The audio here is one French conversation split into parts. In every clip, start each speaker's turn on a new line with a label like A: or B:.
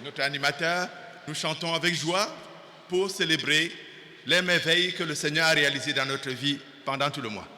A: notre animateur, nous chantons avec joie pour célébrer les merveilles que le Seigneur a réalisées dans notre vie pendant tout le mois.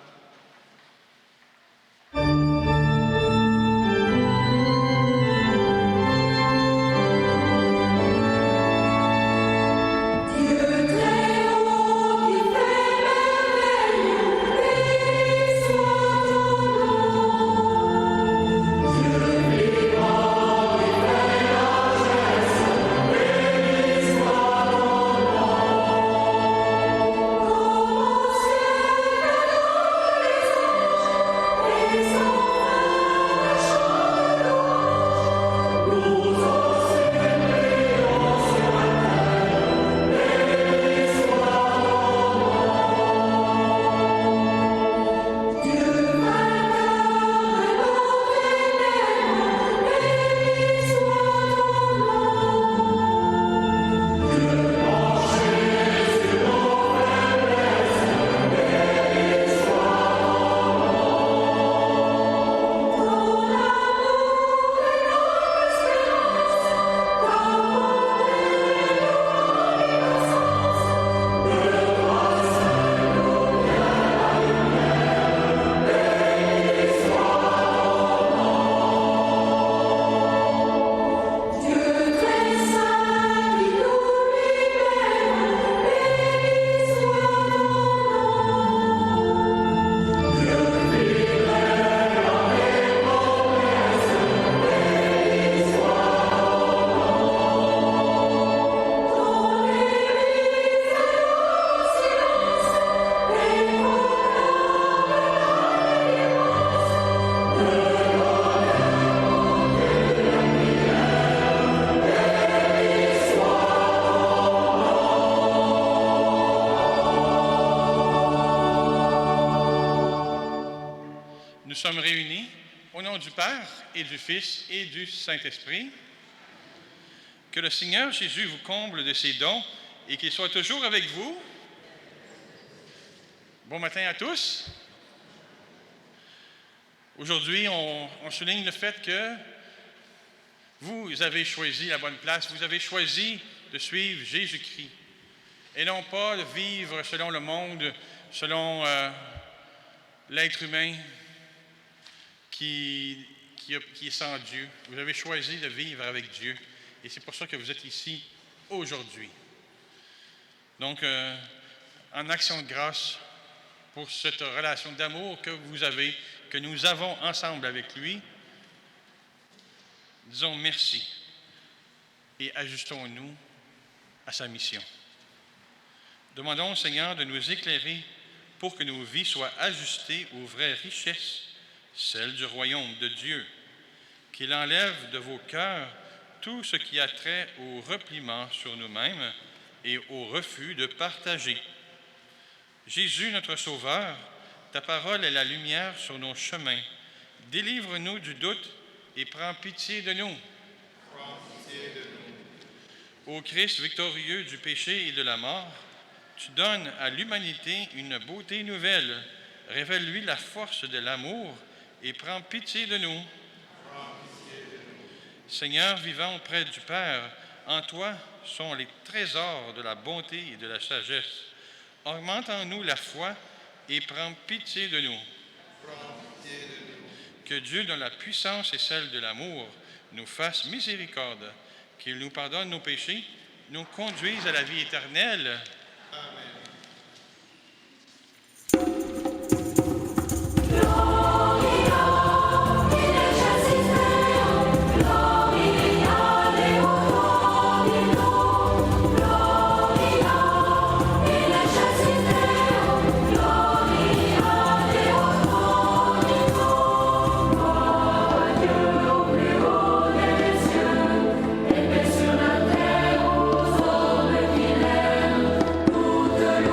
B: Nous sommes réunis au nom du Père et du Fils et du Saint-Esprit. Que le Seigneur Jésus vous comble de ses dons et qu'il soit toujours avec vous. Bon matin à tous. Aujourd'hui, on souligne le fait que vous avez choisi la bonne place, vous avez choisi de suivre Jésus-Christ et non pas de vivre selon le monde, selon l'être humain qui est sans Dieu. Vous avez choisi de vivre avec Dieu et c'est pour ça que vous êtes ici aujourd'hui. Donc, en action de grâce pour cette relation d'amour que vous avez, que nous avons ensemble avec lui, disons merci et ajustons-nous à sa mission. Demandons au Seigneur de nous éclairer pour que nos vies soient ajustées aux vraies richesses, celles du royaume de Dieu, qu'il enlève de vos cœurs tout ce qui a trait au repliement sur nous-mêmes et au refus de partager. Jésus, notre Sauveur, ta parole est la lumière sur nos chemins. Délivre-nous du doute et prends pitié de nous.
A: Prends pitié de nous.
B: Ô Christ victorieux du péché et de la mort, tu donnes à l'humanité une beauté nouvelle. Révèle-lui la force de l'amour et prends pitié de nous.
A: Prends pitié de nous.
B: Seigneur vivant auprès du Père, en toi sont les trésors de la bonté et de la sagesse. Augmente en nous la foi et prends pitié de nous.
A: Prends pitié de nous.
B: Que Dieu, dans la puissance et celle de l'amour, nous fasse miséricorde, qu'il nous pardonne nos péchés, nous conduise à la vie éternelle.
A: Amen.
C: Sur la terre, aux hommes qui l'aiment, toute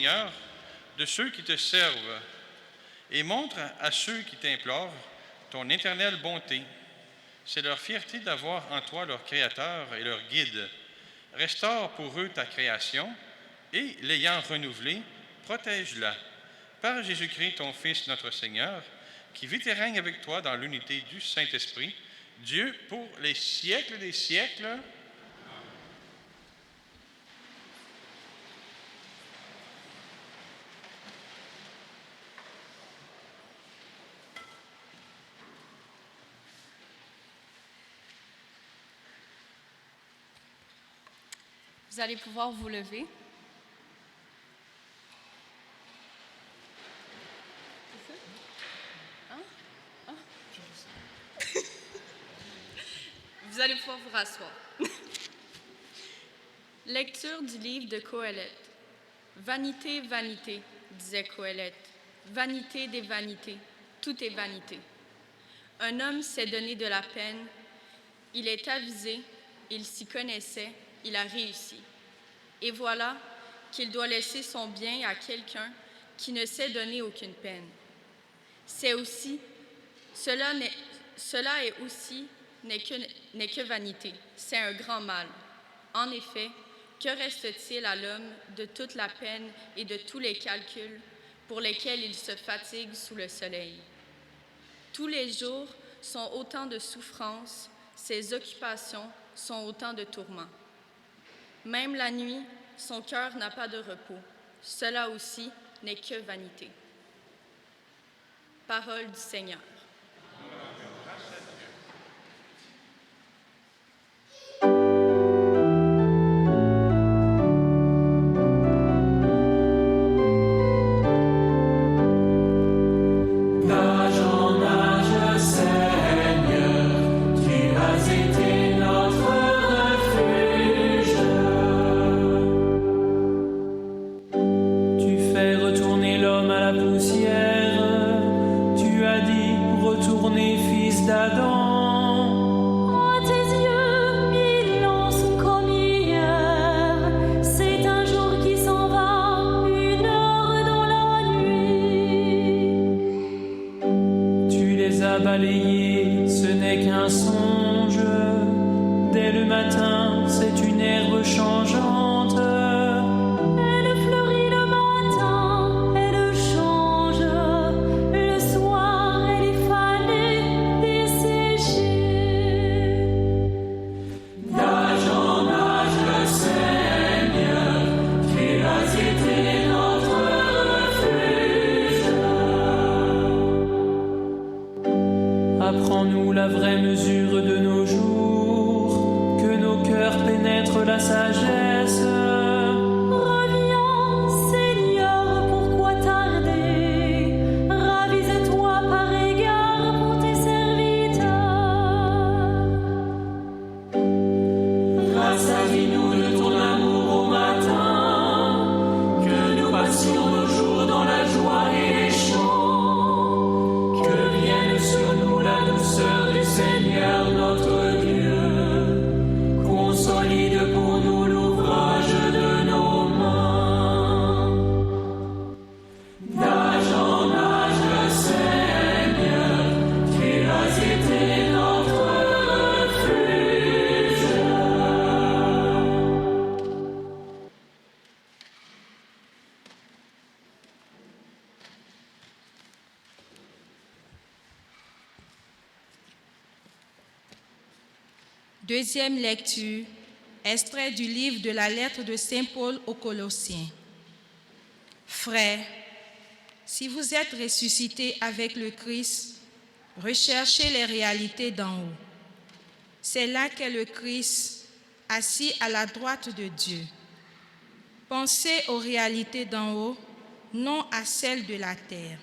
B: Seigneur, de ceux qui te servent, et montre à ceux qui t'implorent ton éternelle bonté. C'est leur fierté d'avoir en toi leur Créateur et leur guide. Restaure pour eux ta création et, l'ayant renouvelée, protège-la. Par Jésus-Christ, ton Fils, notre Seigneur, qui vit et règne avec toi dans l'unité du Saint-Esprit, Dieu pour les siècles des siècles.
C: Vous allez pouvoir vous lever. Vous allez pouvoir vous rasseoir. Lecture du livre de Qoéleth. Vanité, vanité, disait Qoéleth. Vanité des vanités, tout est vanité. Un homme s'est donné de la peine, il est avisé, il s'y connaissait, il a réussi. Et voilà qu'il doit laisser son bien à quelqu'un qui ne s'est donné aucune peine. Cela n'est que vanité, c'est un grand mal. En effet, que reste-t-il à l'homme de toute la peine et de tous les calculs pour lesquels il se fatigue sous le soleil? Tous les jours sont autant de souffrances, ses occupations sont autant de tourments. Même la nuit, son cœur n'a pas de repos. Cela aussi n'est que vanité. Parole du Seigneur.
D: Apprends-nous la vraie mesure de nos jours, que nos cœurs pénètrent la sagesse.
E: Reviens, Seigneur, pourquoi tarder? Ravise-toi par égard pour tes serviteurs. Rassasie-nous de ton amour au matin, que nous passions nos jours dans la joie et les chants, que vienne sur nous la douceur du Seigneur notre Dieu, consolide pour nous l'ouvrage de nos mains. D'âge en âge, le Seigneur, tu as été notre refuge.
F: Deuxième lecture, extrait du livre de la lettre de Saint Paul aux Colossiens. Frères, si vous êtes ressuscités avec le Christ, recherchez les réalités d'en haut. C'est là qu'est le Christ, assis à la droite de Dieu. Pensez aux réalités d'en haut, non à celles de la terre.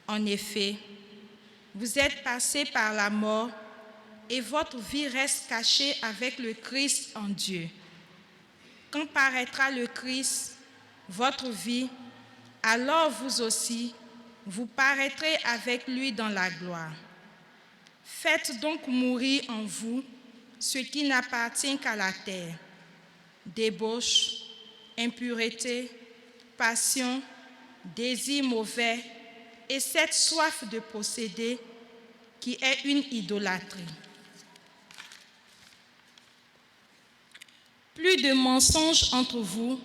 F: En effet, vous êtes passés par la mort et votre vie reste cachée avec le Christ en Dieu. Quand paraîtra le Christ, votre vie, alors vous aussi, vous paraîtrez avec lui dans la gloire. Faites donc mourir en vous ce qui n'appartient qu'à la terre: débauche, impureté, passions, désirs mauvais et cette soif de posséder qui est une idolâtrie. Plus de mensonges entre vous,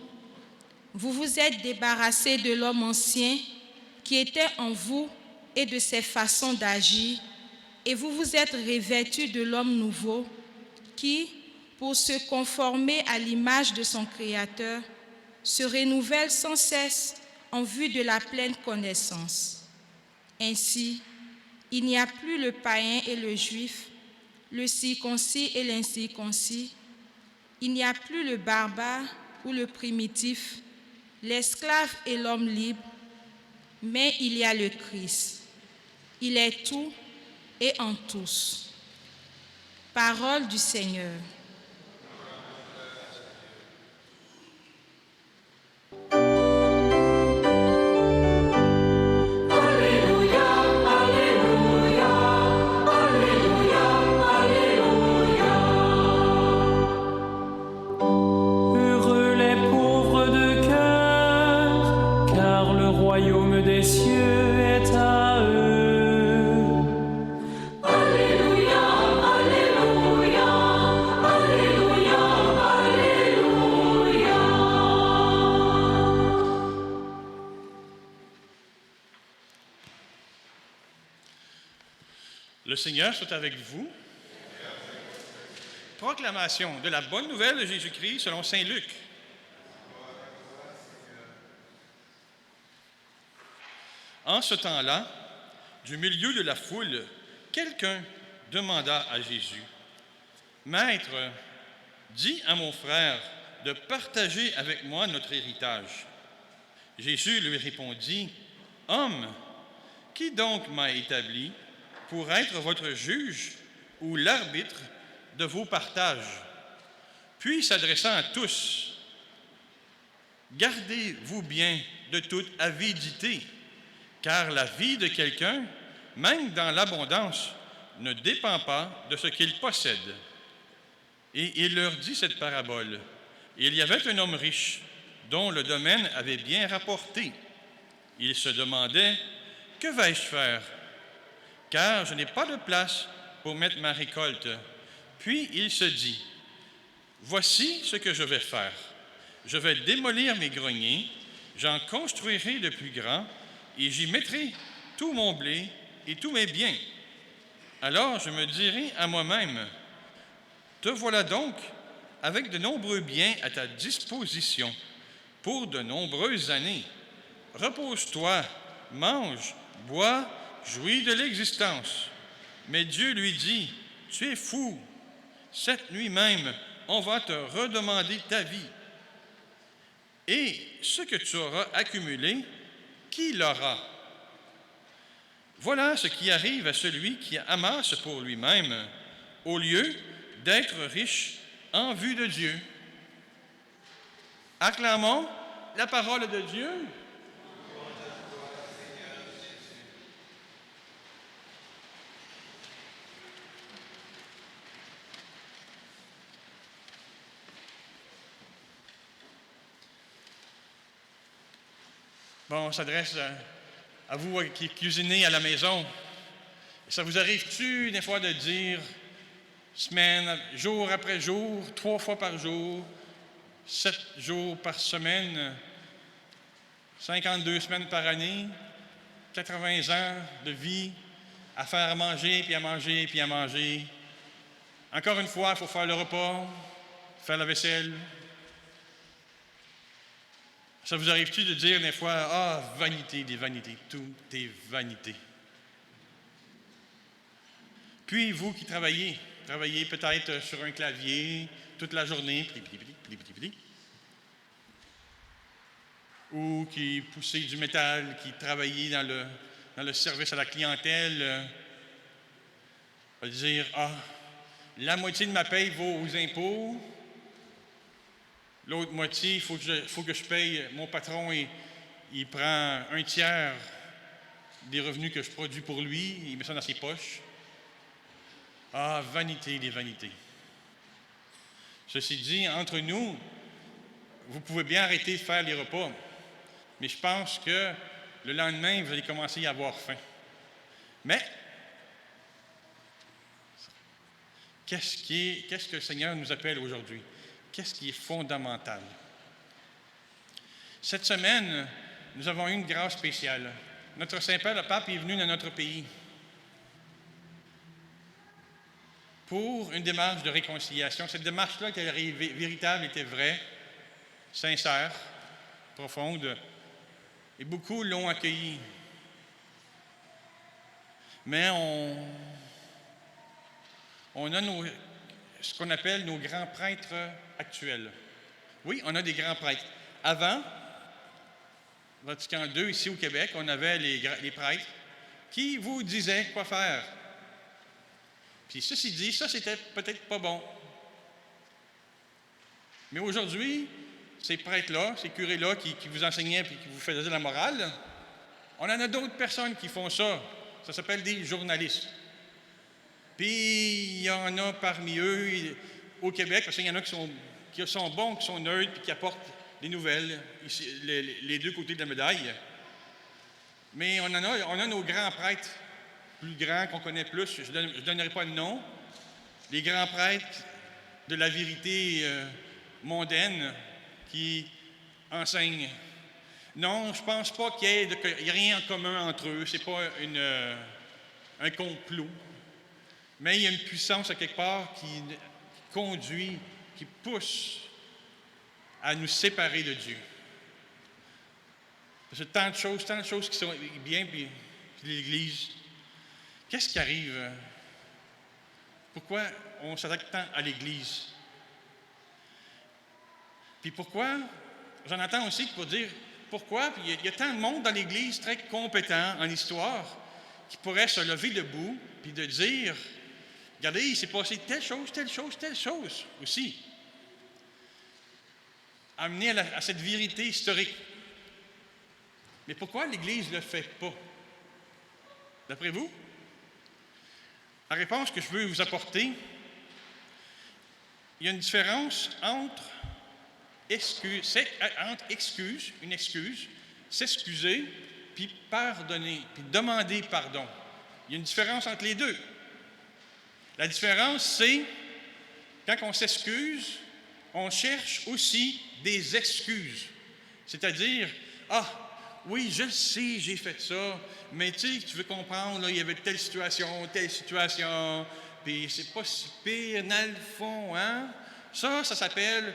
F: vous vous êtes débarrassés de l'homme ancien qui était en vous et de ses façons d'agir, et vous vous êtes revêtus de l'homme nouveau qui, pour se conformer à l'image de son Créateur, se renouvelle sans cesse en vue de la pleine connaissance. Ainsi, il n'y a plus le païen et le juif, le circoncis et l'incirconcis, il n'y a plus le barbare ou le primitif, l'esclave et l'homme libre, mais il y a le Christ. Il est tout et en tous. Parole du Seigneur.
B: Le Seigneur soit avec vous. Proclamation de la bonne nouvelle de Jésus-Christ selon saint Luc. En ce temps-là, du milieu de la foule, quelqu'un demanda à Jésus, « Maître, dis à mon frère de partager avec moi notre héritage. » Jésus lui répondit, « Homme, qui donc m'a établi pour être votre juge ou l'arbitre de vos partages? » Puis, s'adressant à tous, « Gardez-vous bien de toute avidité, car la vie de quelqu'un, même dans l'abondance, ne dépend pas de ce qu'il possède. » Et il leur dit cette parabole. Il y avait un homme riche dont le domaine avait bien rapporté. Il se demandait, « Que vais-je faire? Car je n'ai pas de place pour mettre ma récolte. » Puis il se dit, « Voici ce que je vais faire. Je vais démolir mes greniers, j'en construirai de plus grands, et j'y mettrai tout mon blé et tous mes biens. Alors je me dirai à moi-même, te voilà donc avec de nombreux biens à ta disposition pour de nombreuses années. Repose-toi, mange, bois, jouis de l'existence. » Mais Dieu lui dit, « Tu es fou. Cette nuit même, on va te redemander ta vie. Et ce que tu auras accumulé, qui l'aura? » Voilà ce qui arrive à celui qui amasse pour lui-même, au lieu d'être riche en vue de Dieu. Acclamons la parole de Dieu. Bon, on s'adresse à vous qui cuisinez à la maison. Ça vous arrive-tu des fois de dire, semaine, jour après jour, 3 fois par jour, 7 jours par semaine, 52 semaines par année, 80 ans de vie, à faire à manger, puis à manger, puis à manger. Encore une fois, il faut faire le repas, faire la vaisselle. Ça vous arrive-tu de dire des fois, « Ah, vanité des vanités, tout est vanité. » Puis vous qui travaillez peut-être sur un clavier toute la journée, ou qui poussez du métal, qui travaillez dans le service à la clientèle, va dire, « Ah, la moitié de ma paye va aux impôts, l'autre moitié, il faut que je paye mon patron et il prend 1/3 des revenus que je produis pour lui, il met ça dans ses poches. » Ah, vanité des vanités. Ceci dit, entre nous, vous pouvez bien arrêter de faire les repas. Mais je pense que le lendemain, vous allez commencer à avoir faim. Mais, qu'est-ce que le Seigneur nous appelle aujourd'hui? Qu'est-ce qui est fondamental? Cette semaine, nous avons eu une grâce spéciale. Notre Saint-Père, le Pape, est venu dans notre pays pour une démarche de réconciliation. Cette démarche-là, qu'elle est véritable, était vraie, sincère, profonde, et beaucoup l'ont accueillie. Mais on a ce qu'on appelle nos grands prêtres actuels. Oui, on a des grands prêtres. Avant, Vatican II, ici au Québec, on avait les prêtres qui vous disaient quoi faire. Puis ceci dit, ça, c'était peut-être pas bon. Mais aujourd'hui, ces prêtres-là, ces curés-là qui vous enseignaient et qui vous faisaient la morale, on en a d'autres personnes qui font ça. Ça s'appelle des journalistes. Puis il y en a parmi eux au Québec, parce qu'il y en a qui sont bons, qui sont neutres, puis qui apportent des nouvelles, ici, les deux côtés de la médaille. Mais on a nos grands prêtres, plus grands, qu'on connaît plus, je ne donnerai pas de nom, les grands prêtres de la vérité mondaine qui enseignent. Non, je ne pense pas qu'il y ait rien en commun entre eux, ce n'est pas un complot, mais il y a une puissance à quelque part qui conduit, qui pousse à nous séparer de Dieu. Parce que tant de choses qui sont bien, puis l'Église. Qu'est-ce qui arrive? Pourquoi on s'attaque tant à l'Église? Puis pourquoi? J'en entends aussi pour dire pourquoi. Puis il y a tant de monde dans l'Église très compétent en histoire qui pourrait se lever debout puis de dire, regardez, il s'est passé telle chose aussi. Amener à cette vérité historique. Mais pourquoi l'Église ne le fait pas? D'après vous? La réponse que je veux vous apporter, il y a une différence entre une excuse, s'excuser, puis pardonner, puis demander pardon. Il y a une différence entre les deux. La différence, c'est quand on s'excuse, on cherche aussi des excuses. C'est-à-dire, oui, je sais, j'ai fait ça, mais tu veux comprendre, là, il y avait telle situation, puis c'est pas si pire dans le fond, hein? Ça s'appelle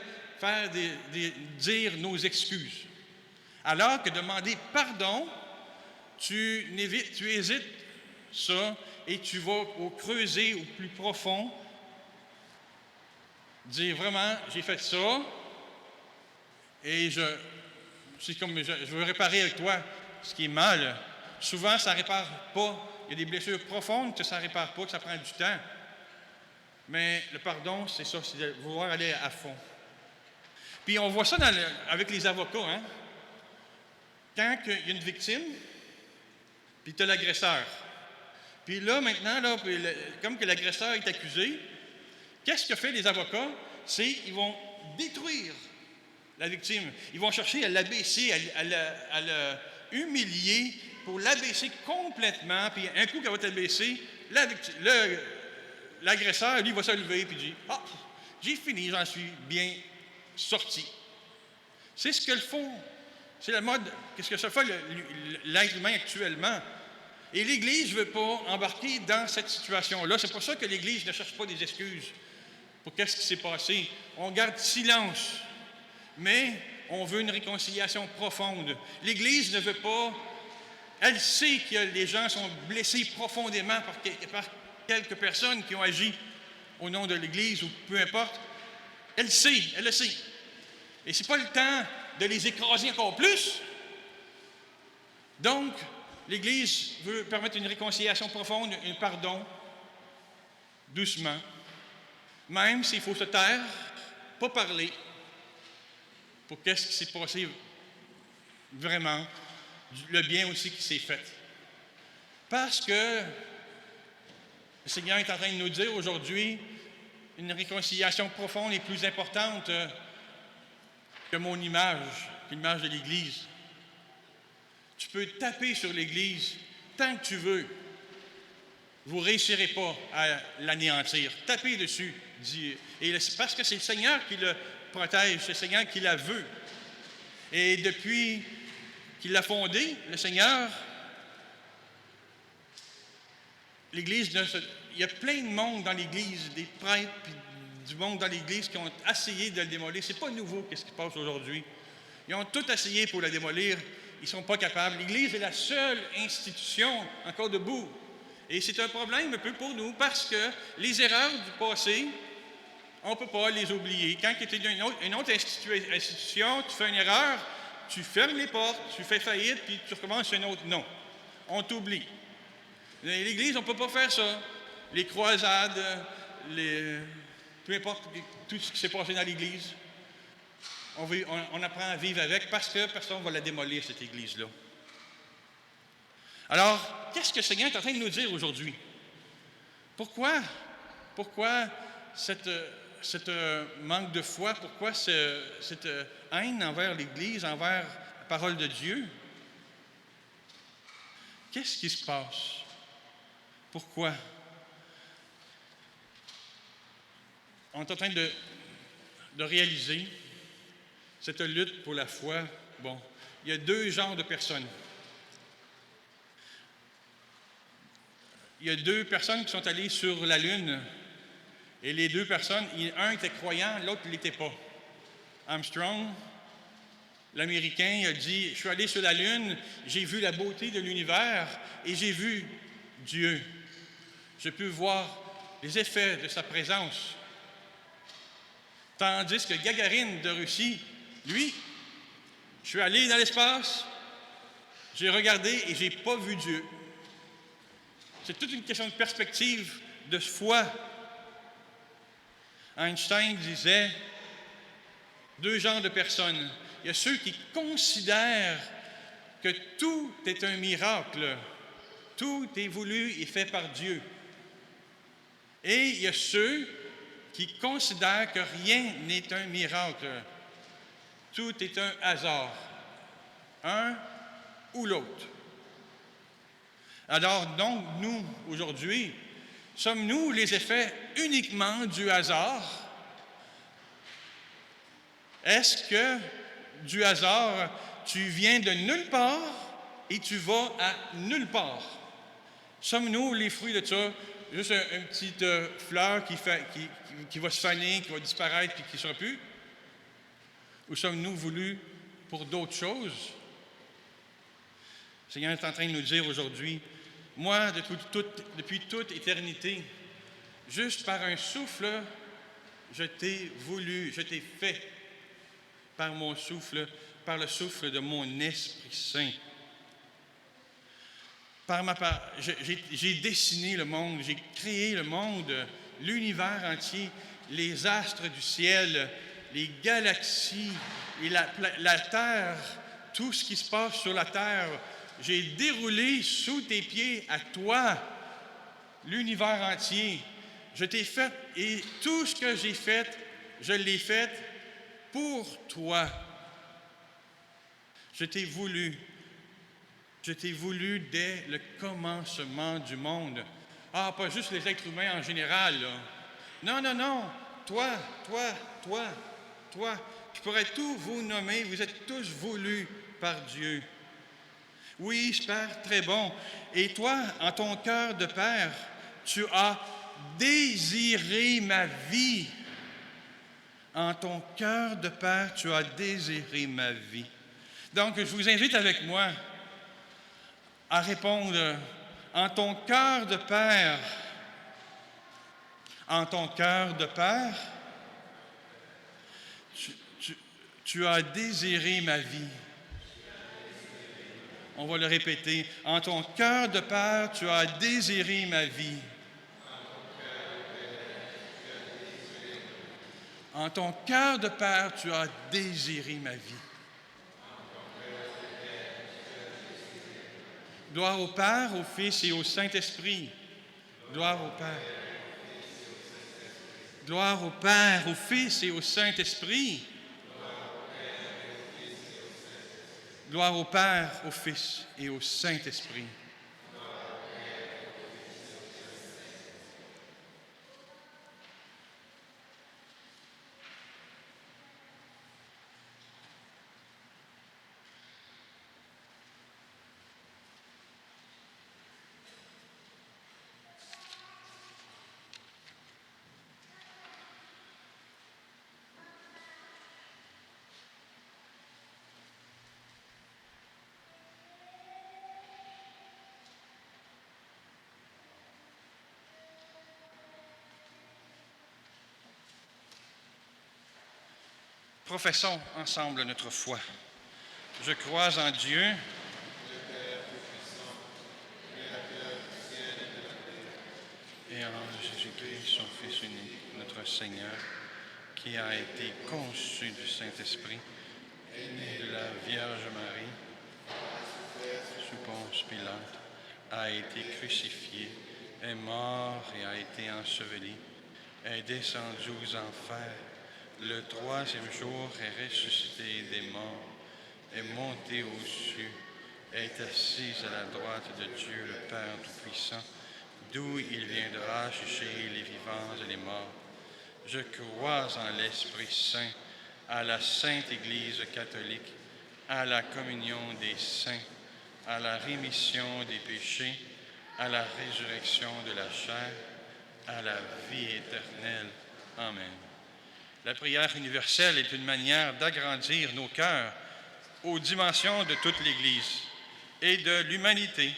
B: dire nos excuses. Alors que demander pardon, tu hésites ça et tu vas au creuser, au plus profond, dire vraiment, j'ai fait ça et je veux réparer avec toi ce qui est mal. Souvent, ça ne répare pas. Il y a des blessures profondes que ça ne répare pas, que ça prend du temps. Mais le pardon, c'est ça, c'est de vouloir aller à fond. Puis on voit ça avec les avocats, hein? Quand il y a une victime, puis tu as l'agresseur. Puis là, maintenant, comme que l'agresseur est accusé, qu'est-ce que fait les avocats? C'est qu'ils vont détruire la victime. Ils vont chercher à l'abaisser, à l'humilier pour l'abaisser complètement. Puis un coup qu'elle va t'abaisser, l'agresseur, lui, va se lever et dit « Ah, j'ai fini, j'en suis bien sorti. » C'est ce qu'ils font. C'est la mode. Qu'est-ce que ça fait l'être humain actuellement? Et l'Église ne veut pas embarquer dans cette situation-là. C'est pour ça que l'Église ne cherche pas des excuses pour qu'est-ce qui s'est passé. On garde silence, mais on veut une réconciliation profonde. L'Église ne veut pas... Elle sait que les gens sont blessés profondément par quelques personnes qui ont agi au nom de l'Église ou peu importe. Elle le sait. Et ce n'est pas le temps de les écraser encore plus. Donc, l'Église veut permettre une réconciliation profonde, un pardon, doucement. Même s'il faut se taire, pas parler, pour qu'est-ce qui s'est passé vraiment, le bien aussi qui s'est fait. Parce que le Seigneur est en train de nous dire aujourd'hui, une réconciliation profonde est plus importante que mon image, l'image de l'Église. Tu peux taper sur l'Église tant que tu veux. Vous ne réussirez pas à l'anéantir. Tapez dessus. Et c'est parce que c'est le Seigneur qui le protège, c'est le Seigneur qui la veut. Et depuis qu'il l'a fondé, le Seigneur, l'Église, il y a plein de monde dans l'Église, des prêtres, puis du monde dans l'Église qui ont essayé de le démolir. C'est pas nouveau qu'est-ce qui se passe aujourd'hui. Ils ont tout essayé pour la démolir. Ils ne sont pas capables. L'Église est la seule institution encore debout. Et c'est un problème un peu pour nous parce que les erreurs du passé, on ne peut pas les oublier. Quand tu es dans une autre institution, tu fais une erreur, tu fermes les portes, tu fais faillite, puis tu recommences un autre. Non, on t'oublie. L'Église, on ne peut pas faire ça. Les croisades, peu importe tout ce qui s'est passé dans l'Église, on apprend à vivre avec parce que personne ne va la démolir, cette Église-là. Alors, qu'est-ce que le Seigneur est en train de nous dire aujourd'hui? Pourquoi cette manque de foi? Pourquoi cette haine envers l'Église, envers la parole de Dieu? Qu'est-ce qui se passe? Pourquoi? On est en train de réaliser cette lutte pour la foi. Bon, il y a deux genres de personnes. Il y a deux personnes qui sont allées sur la Lune. Et les deux personnes, un était croyant, l'autre ne l'était pas. Armstrong, l'Américain, il a dit, je suis allé sur la Lune, j'ai vu la beauté de l'univers et j'ai vu Dieu. Je peux voir les effets de sa présence. Tandis que Gagarine de Russie, lui, je suis allé dans l'espace, j'ai regardé et je n'ai pas vu Dieu. C'est toute une question de perspective, de foi. Einstein disait, deux genres de personnes. Il y a ceux qui considèrent que tout est un miracle, tout est voulu et fait par Dieu. Et il y a ceux qui considèrent que rien n'est un miracle, tout est un hasard, un ou l'autre. Alors donc, nous, aujourd'hui, sommes-nous les effets uniquement du hasard? Est-ce que du hasard, tu viens de nulle part et tu vas à nulle part? Sommes-nous les fruits de ça? Juste une petite fleur qui va se faner, qui va disparaître et qui ne sera plus? Ou sommes-nous voulus pour d'autres choses? Le Seigneur est en train de nous dire aujourd'hui, moi, depuis toute éternité, juste par un souffle, je t'ai voulu, je t'ai fait par mon souffle, par le souffle de mon Esprit Saint. J'ai dessiné le monde, j'ai créé le monde, l'univers entier, les astres du ciel, les galaxies et la Terre, tout ce qui se passe sur la Terre. J'ai déroulé sous tes pieds à toi l'univers entier. Je t'ai fait, et tout ce que j'ai fait, je l'ai fait pour toi. Je t'ai voulu dès le commencement du monde. Ah, pas juste les êtres humains en général, là. Non. Toi. Je pourrais tout vous nommer. Vous êtes tous voulus par Dieu. Oui, Père, très bon. Et toi, en ton cœur de Père, tu as désiré ma vie. En ton cœur de Père, tu as désiré ma vie. Donc, je vous invite avec moi à répondre en ton cœur de Père. En ton cœur de Père, tu as désiré ma vie. On va le répéter. En ton cœur de Père, tu as désiré ma vie. En ton cœur de Père, tu as désiré ma vie. Gloire au Père, au Fils et au Saint-Esprit. Gloire au Père. Gloire au Père, au Fils et au Saint-Esprit. Gloire au Père, au Fils et au Saint-Esprit. Professons ensemble notre foi. Je crois en Dieu, et en Jésus-Christ, son Fils unique, notre Seigneur, qui a été conçu du Saint-Esprit, né de la Vierge Marie, sous Ponce Pilate, a été crucifié, est mort et a été enseveli, est descendu aux enfers. Le troisième jour est ressuscité des morts, est monté aux cieux, est assis à la droite de Dieu le Père Tout-Puissant, d'où il viendra juger les vivants et les morts. Je crois en l'Esprit Saint, à la Sainte Église catholique, à la communion des saints, à la rémission des péchés, à la résurrection de la chair, à la vie éternelle. Amen. La prière universelle est une manière d'agrandir nos cœurs aux dimensions de toute l'Église et de l'humanité.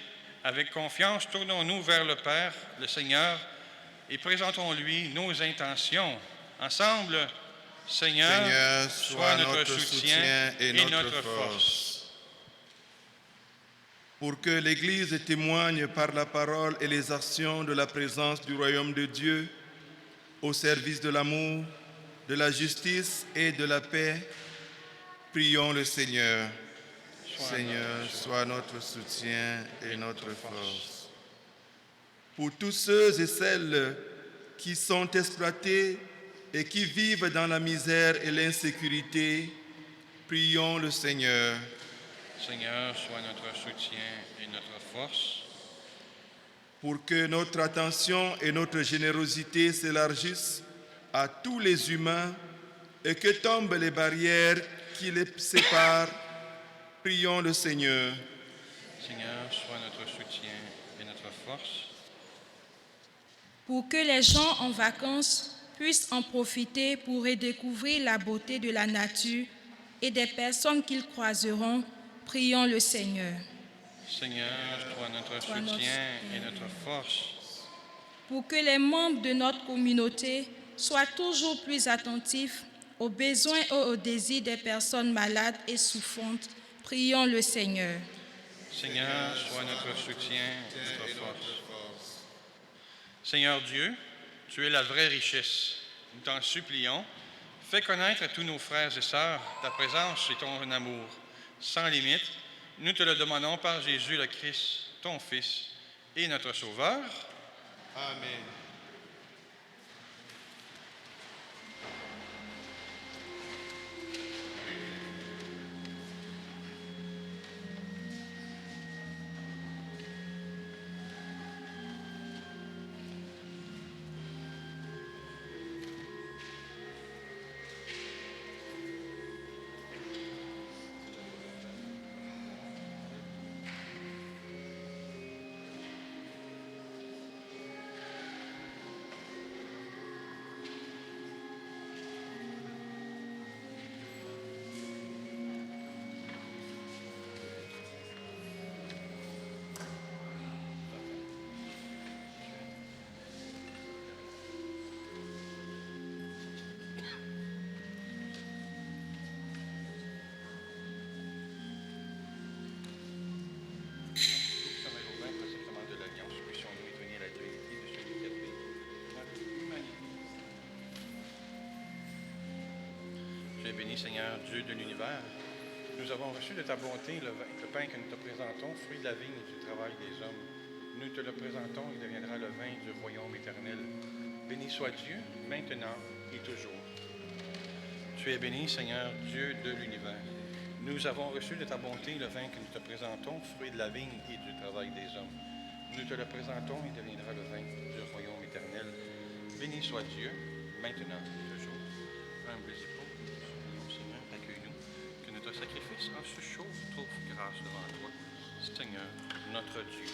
B: Avec confiance, tournons-nous vers le Père, le Seigneur, et présentons-lui nos intentions. Ensemble, Seigneur, sois notre soutien et notre force.
A: Pour que l'Église témoigne par la parole et les actions de la présence du royaume de Dieu au service de l'amour, de la justice et de la paix, prions le Seigneur. Seigneur, sois notre soutien et notre force. Pour tous ceux et celles qui sont exploités et qui vivent dans la misère et l'insécurité, prions le Seigneur.
B: Seigneur, sois notre soutien et notre force.
A: Pour que notre attention et notre générosité s'élargissent à tous les humains et que tombent les barrières qui les séparent, prions le Seigneur.
B: Seigneur, sois notre soutien et notre force.
F: Pour que les gens en vacances puissent en profiter pour redécouvrir la beauté de la nature et des personnes qu'ils croiseront, prions le Seigneur.
B: Seigneur, sois notre soutien et notre force.
F: Pour que les membres de notre communauté soient toujours plus attentifs aux besoins et aux désirs des personnes malades et souffrantes, prions le Seigneur.
B: Seigneur, sois notre soutien et notre force. Seigneur Dieu, tu es la vraie richesse. Nous t'en supplions, fais connaître à tous nos frères et sœurs ta présence et ton amour. Sans limite, nous te le demandons par Jésus le Christ, ton Fils et notre Sauveur.
A: Amen.
B: Tu es béni, Seigneur, Dieu de l'univers. Nous avons reçu de ta bonté le pain que nous te présentons, fruit de la vigne et du travail des hommes. Nous te le présentons, il deviendra le vin du royaume éternel. Béni soit Dieu, maintenant et toujours. Tu es béni, Seigneur, Dieu de l'univers. Nous avons reçu de ta bonté le vin que nous te présentons, fruit de la vigne et du travail des hommes. Nous te le présentons et deviendra le vin du royaume éternel. Béni soit Dieu, maintenant et toujours. Humbles et pauvres, Seigneur, accueille-nous. Que notre sacrifice en ce chaud trouve grâce devant toi, Seigneur, notre Dieu.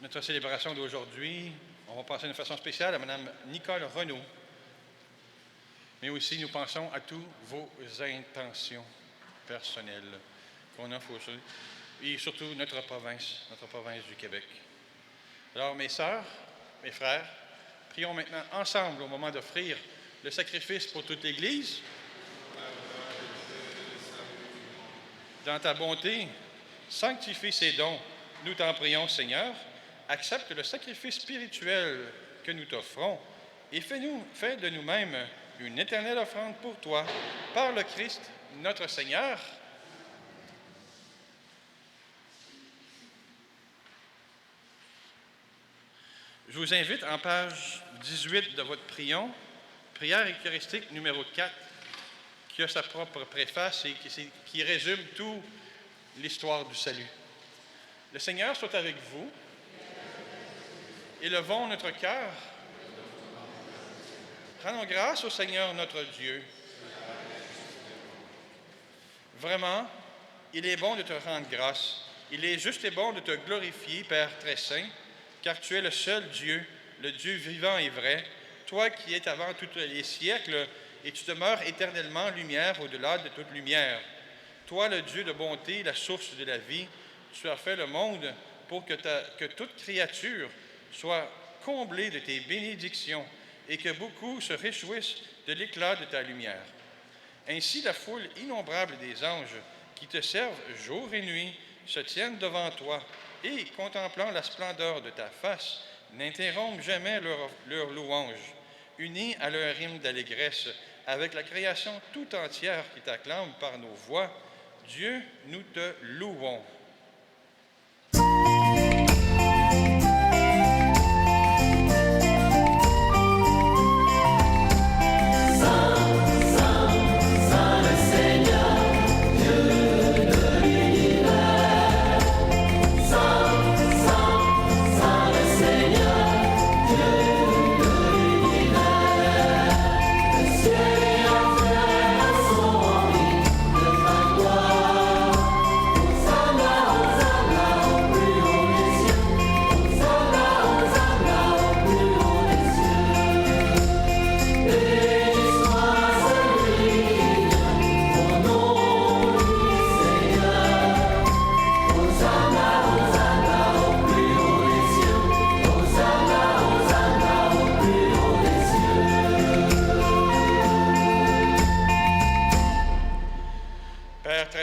B: Notre célébration d'aujourd'hui, on va penser d'une façon spéciale à Mme Nicole Renaud. Mais aussi, nous pensons à toutes vos intentions personnelles qu'on offre aujourd'hui, et surtout notre province du Québec. Alors, mes sœurs, mes frères, prions maintenant ensemble au moment d'offrir le sacrifice pour toute l'Église. Dans ta bonté, sanctifie ces dons. Nous t'en prions, Seigneur. Accepte le sacrifice spirituel que nous t'offrons et fais de nous-mêmes une éternelle offrande pour toi, par le Christ, notre Seigneur. Je vous invite en page 18 de votre prion, prière eucharistique numéro 4, qui a sa propre préface et qui résume toute l'histoire du salut. Le Seigneur soit avec vous. Élevons notre cœur. Rendons grâce au Seigneur notre Dieu. Vraiment, il est bon de te rendre grâce. Il est juste et bon de te glorifier, Père très saint, car tu es le seul Dieu, le Dieu vivant et vrai, toi qui es avant tous les siècles, et tu demeures éternellement lumière au-delà de toute lumière. Toi, le Dieu de bonté, la source de la vie, tu as fait le monde pour que toute créature soit comblée de tes bénédictions et que beaucoup se réjouissent de l'éclat de ta lumière. Ainsi, la foule innombrable des anges qui te servent jour et nuit se tiennent devant toi et, contemplant la splendeur de ta face, n'interrompent jamais leur louange, unis à leur hymne d'allégresse, avec la création tout entière qui t'acclame par nos voix. Dieu, nous te louons.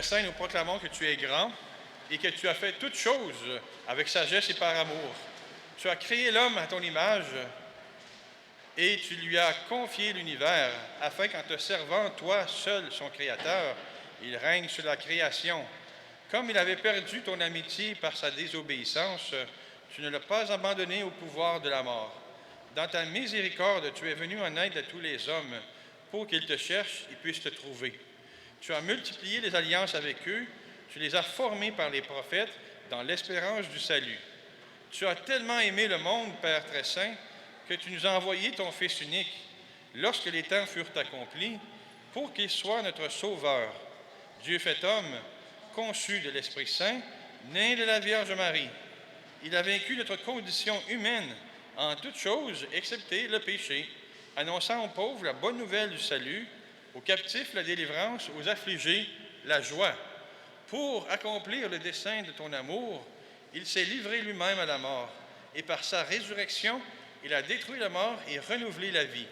B: Saint, nous proclamons que tu es grand et que tu as fait toutes choses avec sagesse et par amour. Tu as créé l'homme à ton image et tu lui as confié l'univers afin qu'en te servant, toi seul, son Créateur, il règne sur la création. Comme il avait perdu ton amitié par sa désobéissance, tu ne l'as pas abandonné au pouvoir de la mort. Dans ta miséricorde, tu es venu en aide à tous les hommes pour qu'ils te cherchent et puissent te trouver. Tu as multiplié les alliances avec eux, tu les as formés par les prophètes dans l'espérance du salut. Tu as tellement aimé le monde, Père très saint, que tu nous as envoyé ton Fils unique, lorsque les temps furent accomplis, pour qu'il soit notre Sauveur. Dieu fait homme, conçu de l'Esprit Saint, né de la Vierge Marie. Il a vaincu notre condition humaine en toutes choses, excepté le péché, annonçant aux pauvres la bonne nouvelle du salut, aux captifs la délivrance, aux affligés la joie. Pour accomplir le dessein de ton amour, il s'est livré lui-même à la mort, et par sa résurrection, il a détruit la mort et renouvelé la vie,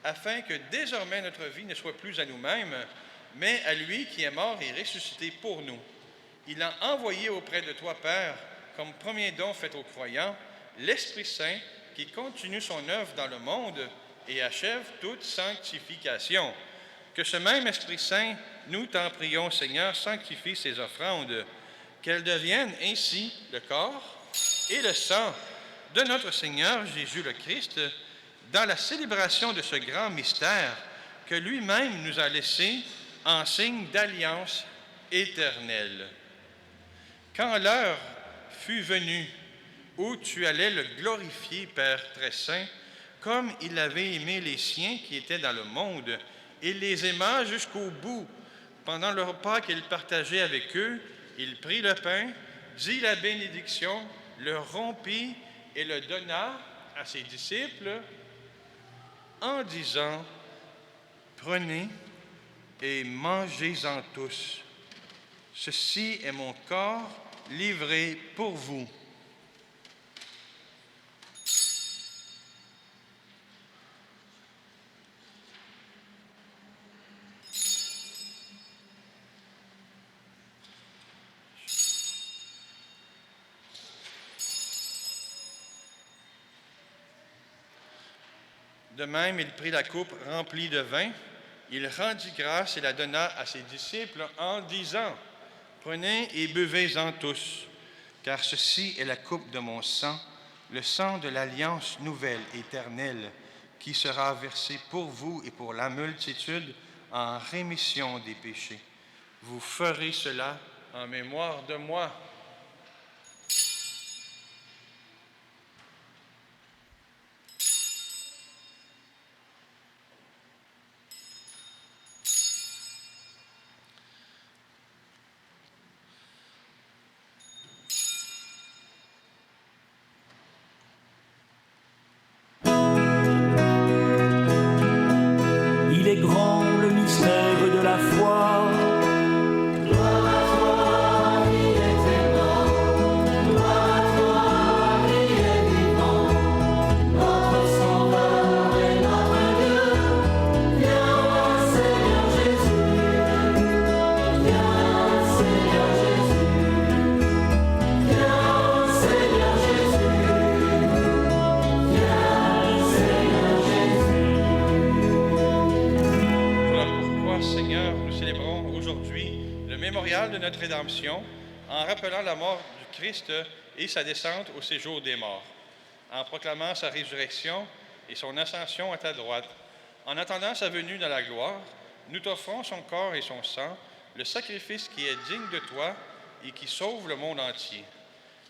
B: afin que désormais notre vie ne soit plus à nous-mêmes, mais à lui qui est mort et ressuscité pour nous. Il a envoyé auprès de toi, Père, comme premier don fait aux croyants, l'Esprit Saint qui continue son œuvre dans le monde et achève toute sanctification. Que ce même Esprit Saint, nous t'en prions, Seigneur, sanctifie ces offrandes, qu'elles deviennent ainsi le corps et le sang de notre Seigneur Jésus le Christ, dans la célébration de ce grand mystère que lui-même nous a laissé en signe d'alliance éternelle. Quand l'heure fut venue où tu allais le glorifier, Père très saint, comme il avait aimé les siens qui étaient dans le monde, il les aima jusqu'au bout. Pendant le repas qu'il partageait avec eux, il prit le pain, dit la bénédiction, le rompit et le donna à ses disciples en disant: « Prenez et mangez-en tous. Ceci est mon corps livré pour vous. » De même, il prit la coupe remplie de vin, il rendit grâce et la donna à ses disciples en disant: « Prenez et buvez-en tous, car ceci est la coupe de mon sang, le sang de l'alliance nouvelle éternelle, qui sera versé pour vous et pour la multitude en rémission des péchés. Vous ferez cela en mémoire de moi. »
E: Il est grand le mystère de la foi. Gloire à toi, il est aimant. Gloire à toi, il est vivant. Notre Sauveur et notre Dieu. Viens, Seigneur Jésus. Viens, Seigneur Jésus. Viens, Seigneur Jésus. Viens, Seigneur Jésus.
B: Voilà pourquoi, Seigneur, nous célébrons aujourd'hui le mémorial de notre rédemption en rappelant la mort du Christ et sa descente au séjour des morts, en proclamant sa résurrection et son ascension à ta droite. En attendant sa venue dans la gloire, nous t'offrons son corps et son sang, le sacrifice qui est digne de toi et qui sauve le monde entier.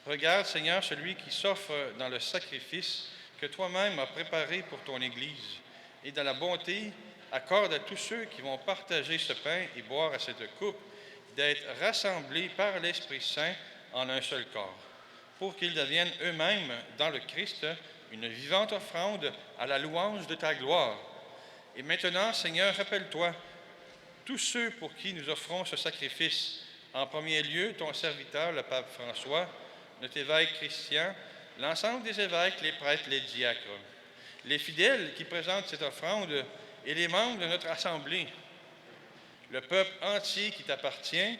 B: Regarde, Seigneur, celui qui s'offre dans le sacrifice que toi-même as préparé pour ton Église, et dans la bonté, accorde à tous ceux qui vont partager ce pain et boire à cette coupe d'être rassemblés par l'Esprit Saint en un seul corps, pour qu'ils deviennent eux-mêmes, dans le Christ, une vivante offrande à la louange de ta gloire. Et maintenant, Seigneur, rappelle-toi tous ceux pour qui nous offrons ce sacrifice. En premier lieu, ton serviteur, le pape François, notre évêque Christian, l'ensemble des évêques, les prêtres, les diacres, les fidèles qui présentent cette offrande et les membres de notre assemblée, le peuple entier qui t'appartient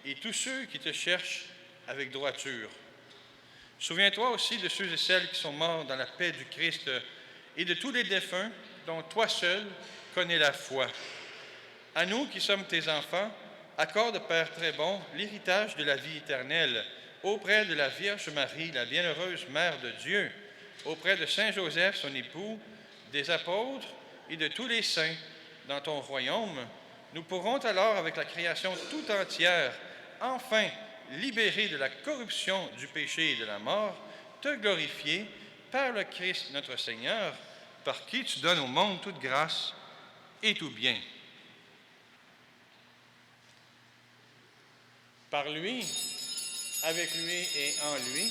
B: et tous ceux qui te cherchent avec droiture. Souviens-toi aussi de ceux et celles qui sont morts dans la paix du Christ et de tous les défunts dont toi seul connais la foi. À nous qui sommes tes enfants, accorde, Père très bon, l'héritage de la vie éternelle auprès de la Vierge Marie, la bienheureuse Mère de Dieu, auprès de Saint Joseph, son époux, des apôtres et de tous les saints dans ton royaume. Nous pourrons alors, avec la création tout entière, enfin libérés de la corruption du péché et de la mort, te glorifier par le Christ notre Seigneur, par qui tu donnes au monde toute grâce et tout bien. Par lui, avec lui et en lui,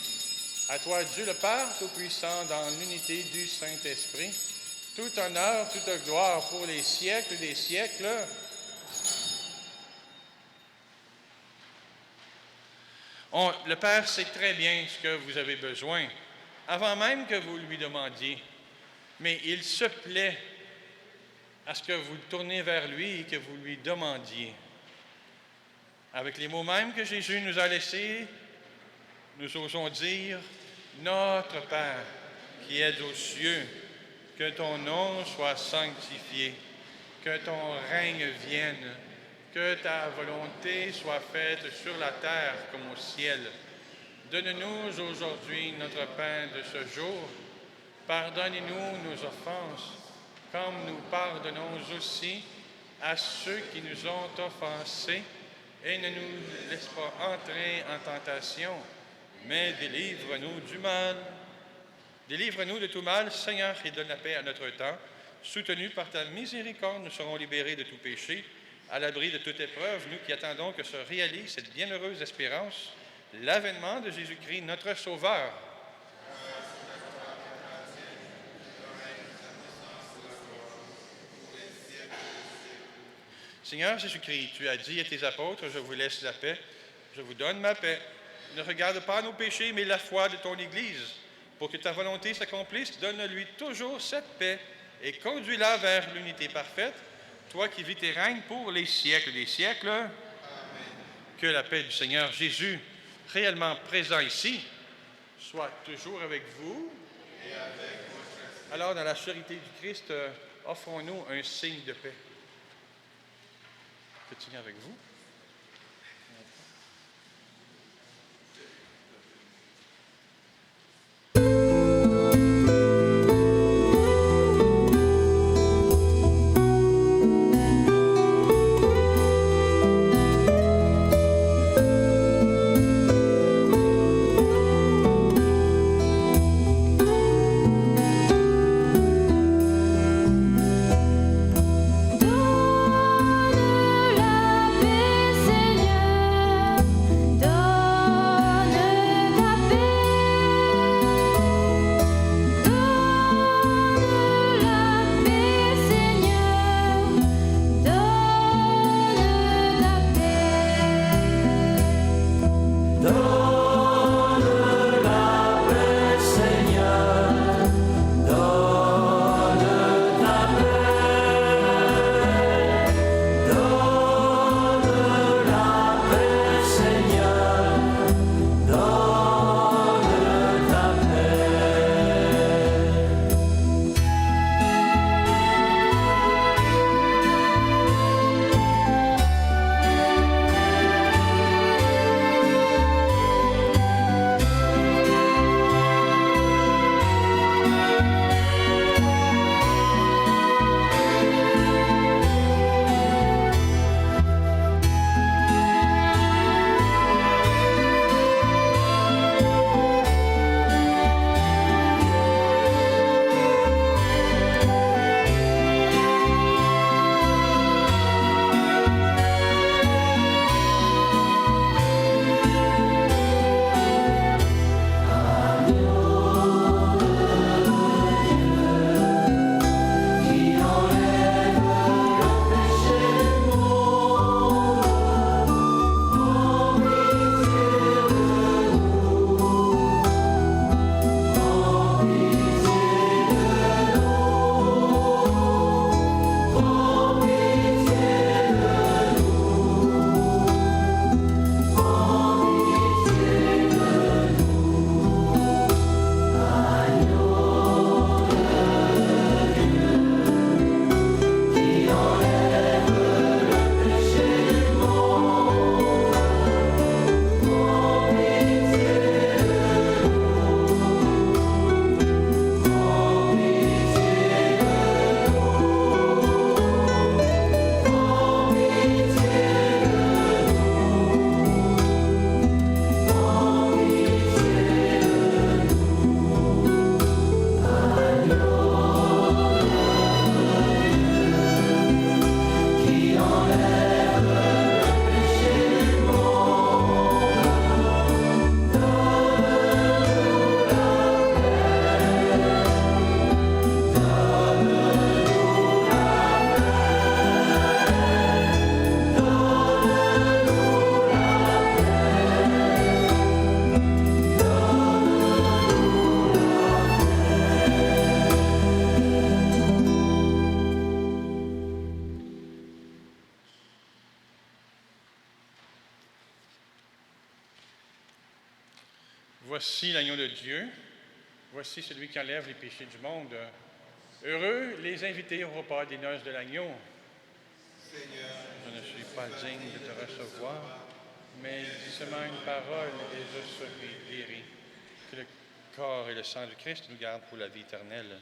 B: à toi Dieu le Père Tout-Puissant, dans l'unité du Saint-Esprit, tout honneur, toute gloire pour les siècles des siècles. Le Père sait très bien ce que vous avez besoin, avant même que vous lui demandiez. Mais il se plaît à ce que vous tourniez vers lui et que vous lui demandiez. Avec les mots mêmes que Jésus nous a laissés, nous osons dire « Notre Père, qui es aux cieux, que ton nom soit sanctifié, que ton règne vienne, que ta volonté soit faite sur la terre comme au ciel. Donne-nous aujourd'hui notre pain de ce jour. Pardonnez-nous nos offenses, comme nous pardonnons aussi à ceux qui nous ont offensés, et ne nous laisse pas entrer en tentation, mais délivre-nous du mal. Délivre-nous de tout mal, Seigneur, et donne la paix à notre temps. Soutenus par ta miséricorde, nous serons libérés de tout péché, à l'abri de toute épreuve, nous qui attendons que se réalise cette bienheureuse espérance, l'avènement de Jésus-Christ, notre Sauveur. Seigneur Jésus-Christ, tu as dit à tes apôtres, je vous laisse la paix, je vous donne ma paix. Ne regarde pas nos péchés, mais la foi de ton Église. Pour que ta volonté s'accomplisse, donne-lui toujours cette paix et conduis-la vers l'unité parfaite, toi qui vis et règnes pour les siècles des siècles. Amen. Que la paix du Seigneur Jésus, réellement présent ici, soit toujours avec vous. Et avec votre... Alors, dans la charité du Christ, offrons-nous un signe de paix. Petit signe avec vous.
E: Donne la paix.
B: Voici l'agneau de Dieu. Voici celui qui enlève les péchés du monde. Heureux les invités au repas des noces de l'agneau.
A: Seigneur,
B: Je ne suis pas digne de te recevoir, mais dis seulement une parole et je serai guéri. Que le corps et le sang du Christ nous gardent pour la vie éternelle.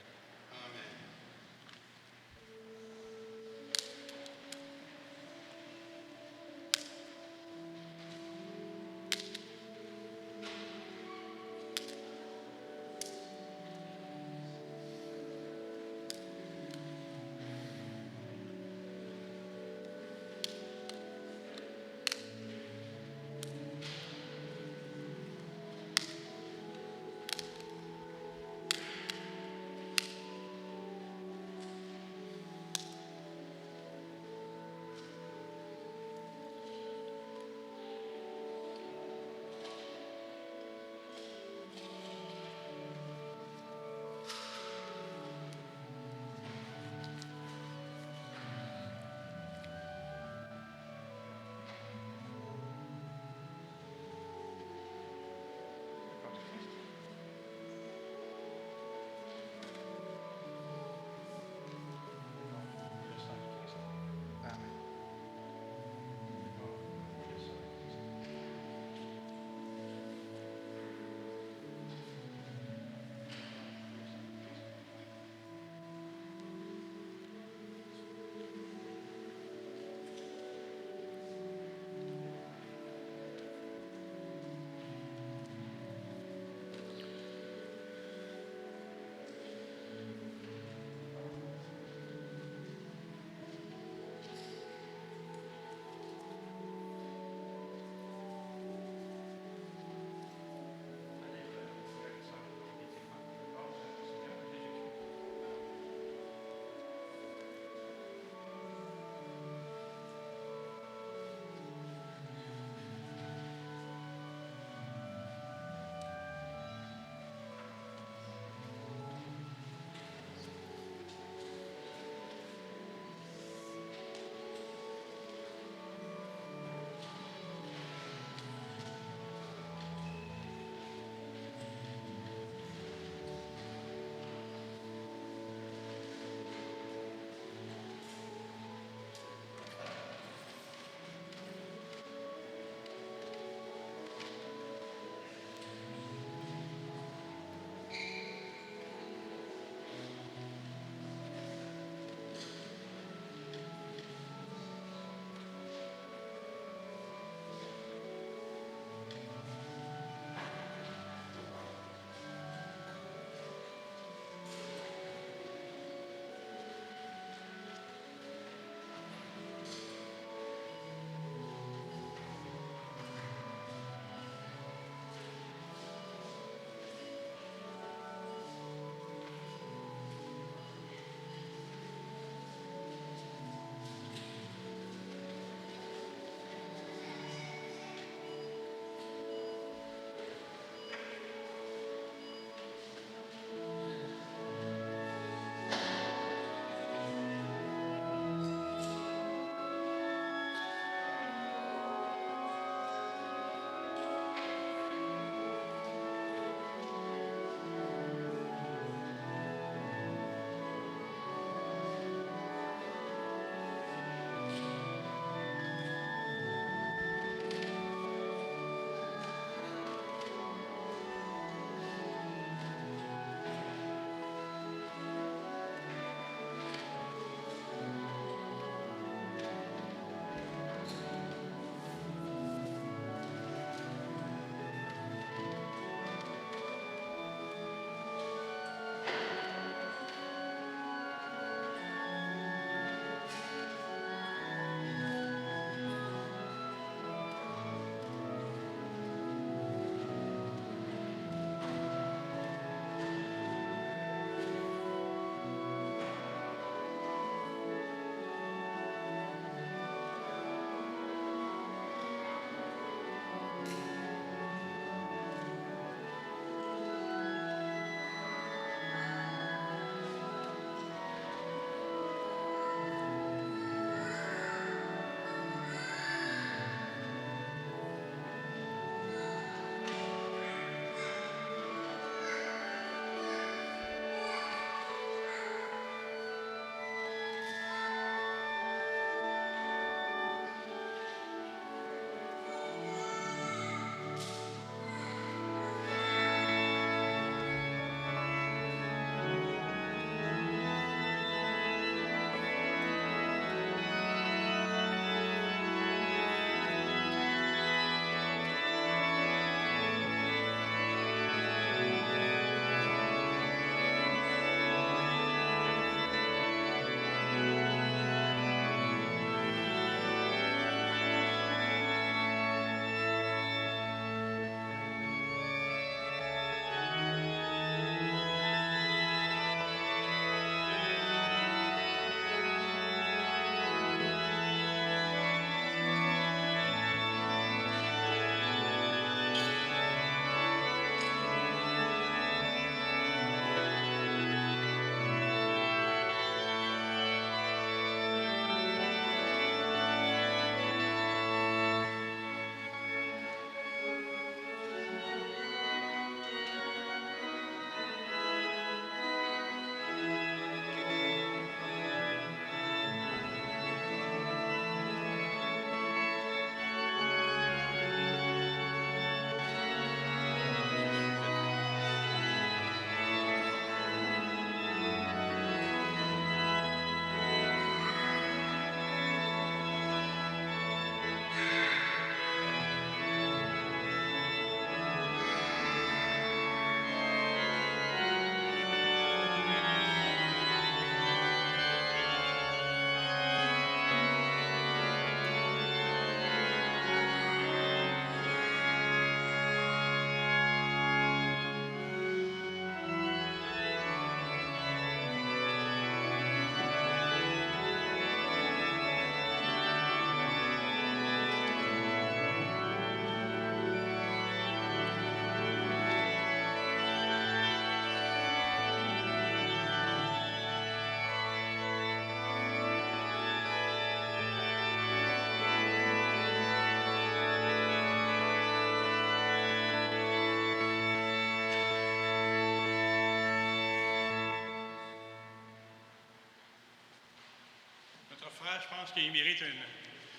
B: frère, je pense qu'il mérite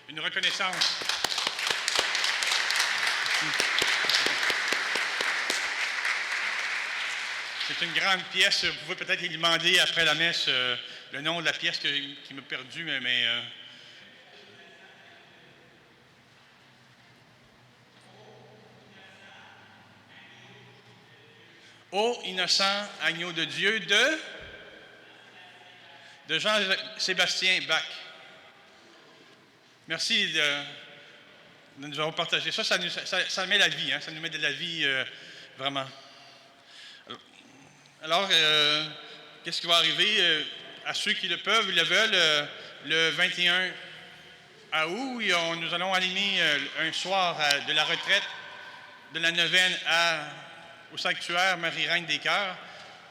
B: une reconnaissance. C'est une grande pièce. Vous pouvez peut-être lui demander après la messe le nom de la pièce qui m'a perdu, mais Ô innocent agneau de Dieu de Jean-Sébastien Bach. Merci de nous avoir partagé ça. Ça met la vie, hein? Ça nous met de la vie vraiment. Alors, qu'est-ce qui va arriver à ceux qui le peuvent, ils le veulent, le 21 août, nous allons animer un soir de la retraite de la neuvaine au sanctuaire Marie-Reine des Cœurs.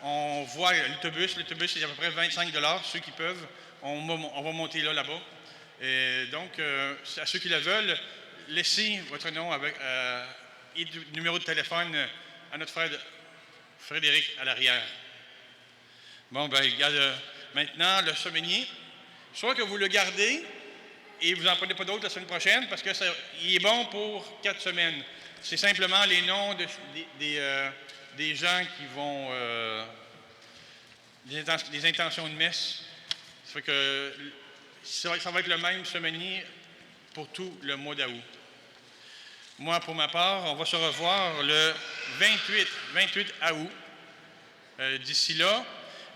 B: On voit l'autobus, c'est à peu près 25 $, ceux qui peuvent, on va monter là-bas. Et donc, à ceux qui le veulent, laissez votre nom et le numéro de téléphone à notre frère Frédéric à l'arrière. Bon, ben, regarde, maintenant, le semainier, soit que vous le gardez et vous n'en prenez pas d'autres la semaine prochaine, parce qu'il est bon pour 4 semaines. C'est simplement les noms des gens qui vont... des intentions de messe. Ça fait que ça va être le même semainier pour tout le mois d'août. Moi, pour ma part, on va se revoir le 28 août. D'ici là,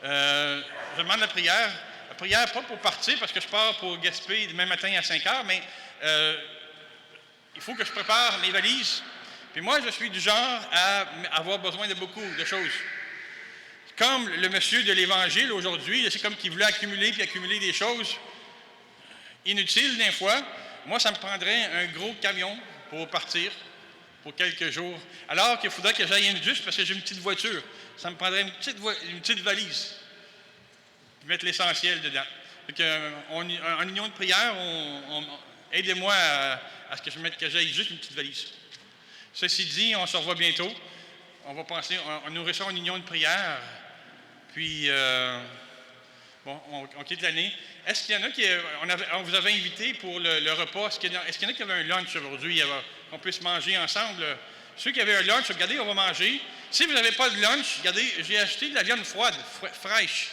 B: je demande la prière. La prière, pas pour partir, parce que je pars pour Gaspé demain matin à 5 h, mais il faut que je prépare mes valises. Puis moi, je suis du genre à avoir besoin de beaucoup de choses. Comme le monsieur de l'Évangile aujourd'hui, c'est comme qu'il voulait accumuler des choses inutiles des fois. Moi, ça me prendrait un gros camion pour partir pour quelques jours. Alors qu'il faudrait que j'aille juste parce que j'ai une petite voiture. Ça me prendrait une petite valise. Mettre l'essentiel dedans. Donc, en union de prière, aidez-moi à ce que j'aille juste une petite valise. Ceci dit, on se revoit bientôt. On va passer, on nourrit ça en union de prière. Puis, on quitte l'année. Est-ce qu'il y en a on vous avait invité pour le repas? Est-ce qu'il y en a qui avaient un lunch aujourd'hui? On peut se manger ensemble. Ceux qui avaient un lunch, regardez, on va manger. Si vous n'avez pas de lunch, regardez, j'ai acheté de la viande froide, fraîche.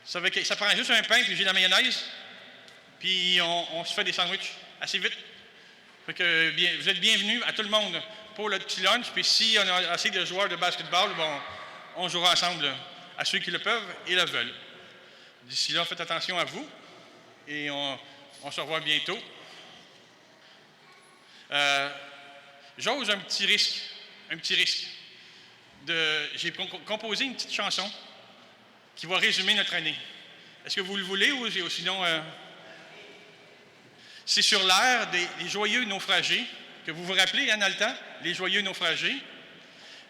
B: Ça prend juste un pain, puis j'ai de la mayonnaise. Puis, on se fait des sandwichs assez vite. Fait que, vous êtes bienvenus à tout le monde pour le petit lunch. Puis, si on a assez de joueurs de basketball, on jouera ensemble à ceux qui le peuvent et le veulent. D'ici là, faites attention à vous et on se revoit bientôt. J'ose un petit risque. J'ai composé une petite chanson qui va résumer notre année. Est-ce que vous le voulez ou sinon... c'est sur l'air des joyeux naufragés, que vous vous rappelez, Anne Altan, les joyeux naufragés.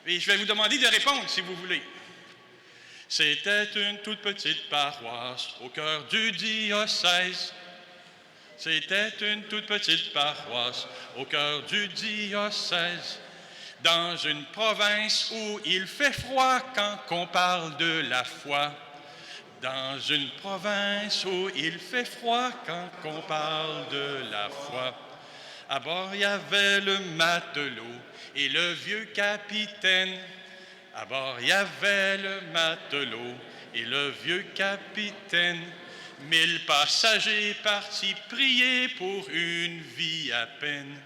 B: Et je vais vous demander de répondre si vous voulez. C'était une toute petite paroisse au cœur du diocèse. C'était une toute petite paroisse au cœur du diocèse. Dans une province où il fait froid quand on parle de la foi. Dans une province où il fait froid quand on parle de la foi. À bord, il y avait le matelot et le vieux capitaine. À bord, il y avait le matelot et le vieux capitaine. 1000 passagers partis prier pour une vie à peine.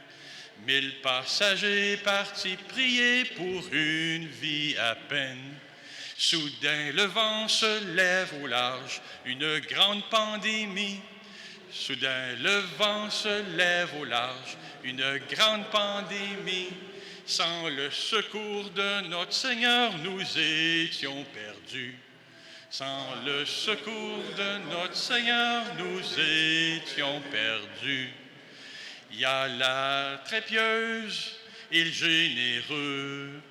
B: 1000 passagers partis prier pour une vie à peine. Soudain, le vent se lève au large, une grande pandémie. Soudain, le vent se lève au large, une grande pandémie. Sans le secours de notre Seigneur, nous étions perdus. Sans le secours de notre Seigneur, nous étions perdus. Il y a la très pieuse et le généreux.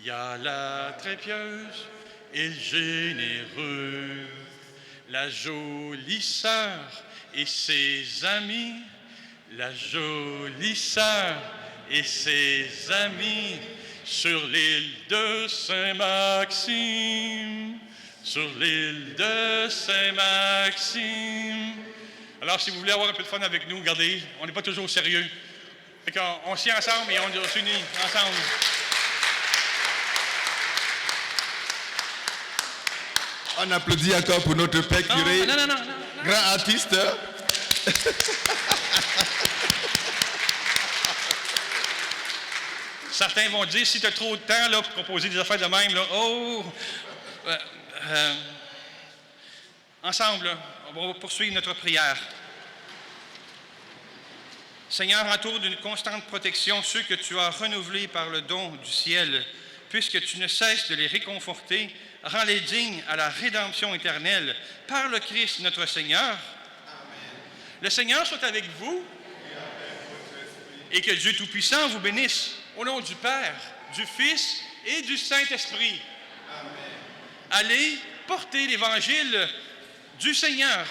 B: Il y a la très pieuse et le généreux. La jolie sœur et ses amis. La jolie sœur et ses amis sur l'île de Saint-Maxime, sur l'île de Saint-Maxime, Alors, si vous voulez avoir un peu de fun avec nous, regardez, on n'est pas toujours sérieux. Fait qu'on se tient ensemble et on s'unit ensemble.
A: On applaudit encore pour notre Père curé,
B: Non.
A: grand artiste.
B: Certains vont dire, si tu as trop de temps là, pour composer des affaires de même, là, ensemble, là, on va poursuivre notre prière. Seigneur, entoure d'une constante protection ceux que tu as renouvelés par le don du ciel, puisque tu ne cesses de les réconforter, rends-les dignes à la rédemption éternelle par le Christ notre Seigneur. Amen. Le Seigneur soit avec vous et que Dieu Tout-Puissant vous bénisse au nom du Père, du Fils et du Saint-Esprit. Amen. Allez porter l'Évangile du Seigneur.